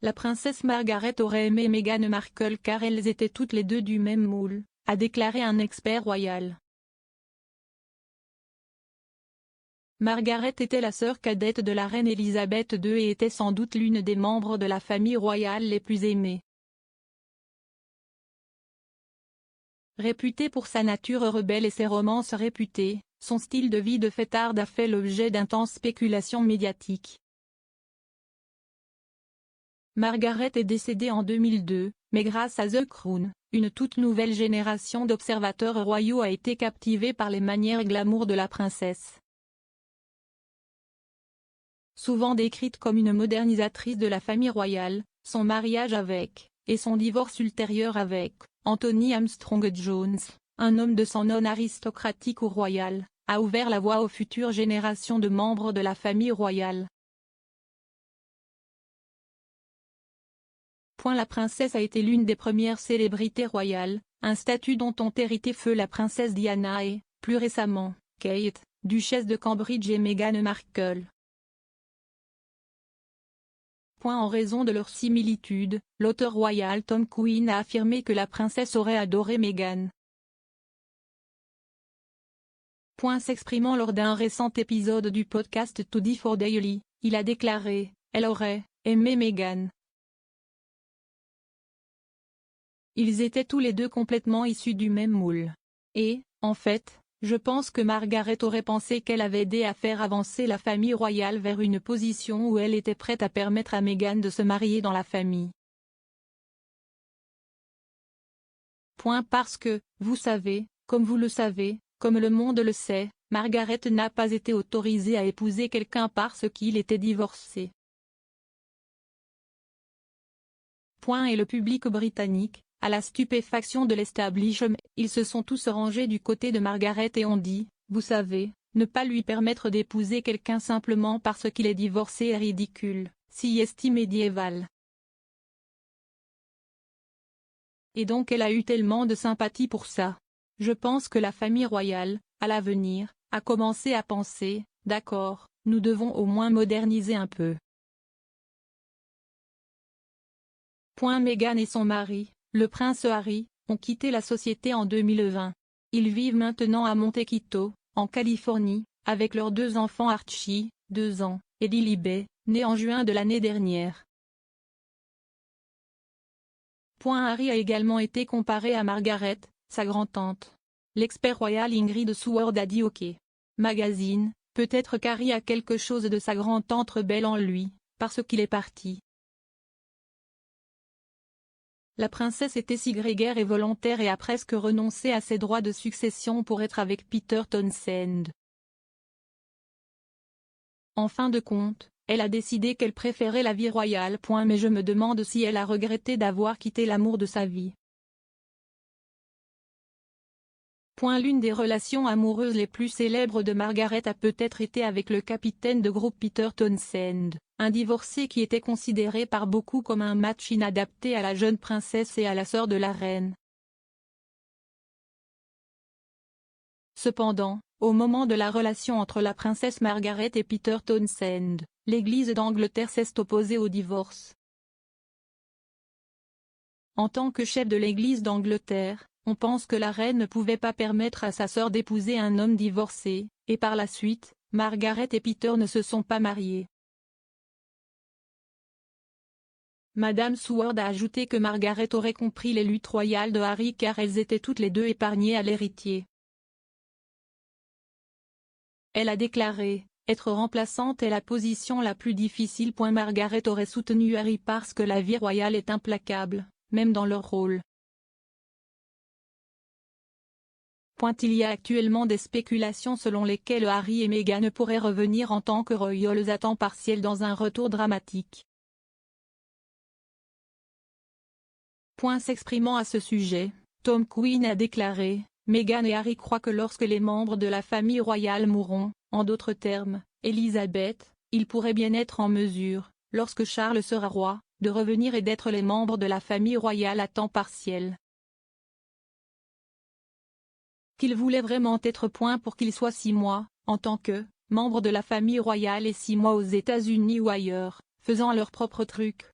La princesse Margaret aurait aimé Meghan Markle car elles étaient toutes les deux du même moule, a déclaré un expert royal. Margaret était la sœur cadette de la reine Elisabeth II et était sans doute l'une des membres de la famille royale les plus aimées. Réputée pour sa nature rebelle et ses romances réputées, son style de vie de fêtarde a fait l'objet d'intenses spéculations médiatiques. Margaret est décédée en 2002, mais grâce à The Crown, une toute nouvelle génération d'observateurs royaux a été captivée par les manières glamour de la princesse. Souvent décrite comme une modernisatrice de la famille royale, son mariage avec, et son divorce ultérieur avec, Anthony Armstrong-Jones, un homme de sang non aristocratique ou royal, a ouvert la voie aux futures générations de membres de la famille royale. La princesse a été l'une des premières célébrités royales, un statut dont ont hérité feu la princesse Diana et, plus récemment, Kate, duchesse de Cambridge et Meghan Markle. En raison de leur similitude, l'auteur royal Tom Quinn a affirmé que la princesse aurait adoré Meghan. S'exprimant lors d'un récent épisode du podcast Today for Daily, il a déclaré « Elle aurait aimé Meghan ». Ils étaient tous les deux complètement issus du même moule. Et, en fait, je pense que Margaret aurait pensé qu'elle avait aidé à faire avancer la famille royale vers une position où elle était prête à permettre à Meghan de se marier dans la famille. Parce que, vous savez, comme vous le savez, comme le monde le sait, Margaret n'a pas été autorisée à épouser quelqu'un parce qu'il était divorcé. Et le public britannique, à la stupéfaction de l'establishment, ils se sont tous rangés du côté de Margaret et ont dit, vous savez, ne pas lui permettre d'épouser quelqu'un simplement parce qu'il est divorcé est ridicule, si est médiéval. Et donc elle a eu tellement de sympathie pour ça. Je pense que la famille royale, à l'avenir, a commencé à penser, d'accord, nous devons au moins moderniser un peu. Meghan et son mari, le prince Harry, ont quitté la société en 2020. Ils vivent maintenant à Montecito, en Californie, avec leurs deux enfants Archie, 2 ans, et Lilibet, née en juin de l'année dernière. Harry a également été comparé à Margaret, sa grand-tante. L'expert royal Ingrid Seward a dit OK. Magazine, peut-être qu'Harry a quelque chose de sa grand-tante rebelle en lui, parce qu'il est parti. La princesse était si grégaire et volontaire et a presque renoncé à ses droits de succession pour être avec Peter Townsend. En fin de compte, elle a décidé qu'elle préférait la vie royale. Mais je me demande si elle a regretté d'avoir quitté l'amour de sa vie. L'une des relations amoureuses les plus célèbres de Margaret a peut-être été avec le capitaine de groupe Peter Townsend, un divorcé qui était considéré par beaucoup comme un match inadapté à la jeune princesse et à la sœur de la reine. Cependant, au moment de la relation entre la princesse Margaret et Peter Townsend, l'Église d'Angleterre s'est opposée au divorce. En tant que chef de l'Église d'Angleterre, on pense que la reine ne pouvait pas permettre à sa sœur d'épouser un homme divorcé, et par la suite, Margaret et Peter ne se sont pas mariés. Madame Seward a ajouté que Margaret aurait compris les luttes royales de Harry car elles étaient toutes les deux épargnées à l'héritier. Elle a déclaré, être remplaçante est la position la plus difficile. Margaret aurait soutenu Harry parce que la vie royale est implacable, même dans leur rôle. Il y a actuellement des spéculations selon lesquelles Harry et Meghan pourraient revenir en tant que royals à temps partiel dans un retour dramatique. S'exprimant à ce sujet, Tom Quinn a déclaré, Meghan et Harry croient que lorsque les membres de la famille royale mourront, en d'autres termes, Elisabeth, ils pourraient bien être en mesure, lorsque Charles sera roi, de revenir et d'être les membres de la famille royale à temps partiel. Qu'ils voulaient vraiment être pour qu'ils soient 6 mois, en tant que membres de la famille royale et 6 mois aux États-Unis ou ailleurs, faisant leur propre truc,